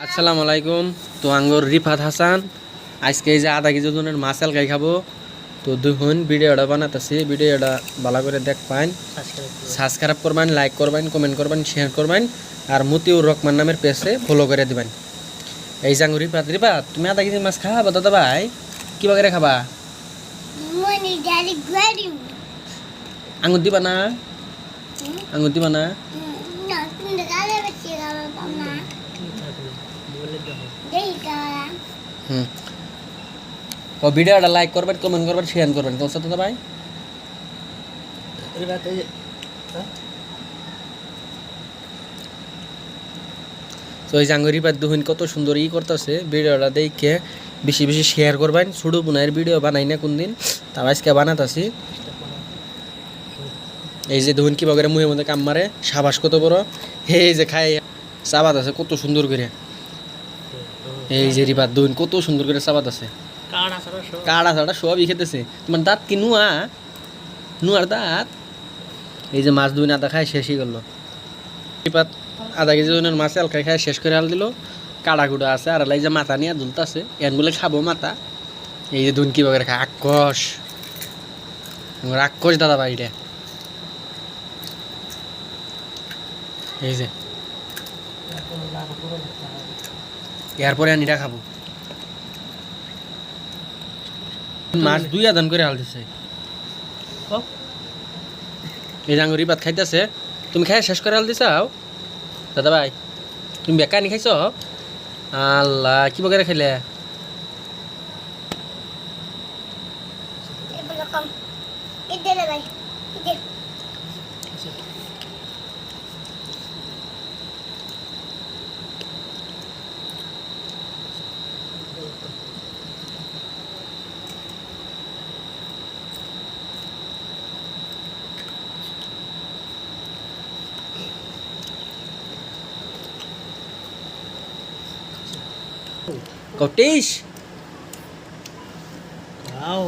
আসসালামু আলাইকুম। তো আঙ্গুর রিফাত হাসান আজকে এই যে আধা কেজি ওজনের মাছ এলকাই খাবো। তো দেখুন ভিডিওটা বানাতেছি, ভিডিওটা ভালো করে দেখ পাইন, সাবস্ক্রাইব করবেন, লাইক করবেন, কমেন্ট করবেন, শেয়ার করবেন আর মতিউর রহমান নামের পেজে ফলো করে দিবেন। এই যে আঙ্গুর রিফাত, রিফাত তুমি আধা কেজি মাছ খাবা দাদা ভাই? কি বাগেরে খাবা? আঙ্গুর দিবা না? আঙ্গুর দিবা না? হুম, ও ভিডিওটা লাইক করবেন, কমেন্ট করবেন, শেয়ার করবেন। কোন সাথে ভাই? তো এই জাঙ্গুরি বাদ দুহিন কত সুন্দর করতেছে, ভিডিওটা দেখে বেশি বেশি শেয়ার করবেন। ছোটো বোনের ভিডিও বানাই না কোন দিন, তাও আজকে বানাতাছি। এই যে দুহিন কি বগেরে মুহের মধ্যে কাম মারে, সাবাস কত বড়। এই যে খাই চাবাত আছে কত সুন্দর করে। এই যে রিবাদ দুহিন কত সুন্দর করে চাবাত আছে, কাড়া ছাড়া সবই খেতেছে। তোমার দাঁত কি নুয়া? নুয়ার দাঁত। এই যে মাছ দুহিন আদা খায় শেষই করলো। রিবাদ আধা কেজি ওজনের মাছ এলকাই খায় শেষ করে হাল দিল। কাড়া কুড়া আছে আর এই যে মাথা নিয়ে দুলতাছে, এনগুলো খাবো মাথা। এই যে দুন কি বগেরে খায় আক্কস, রাক্ষস দাদা ভাইটা। এই যে এরপরে আনিটা খাবো। মাছ দুই আদান করে হাল দিছে। এই যে আঙ্গুরি ভাত খাইতেছে, তুমি খাই শেষ করে হাল দিছাও দাদা ভাই? তুমি বেকানি খাইছ? আল্লাহ কি বগেরে খাইলে? Kotish. Wow.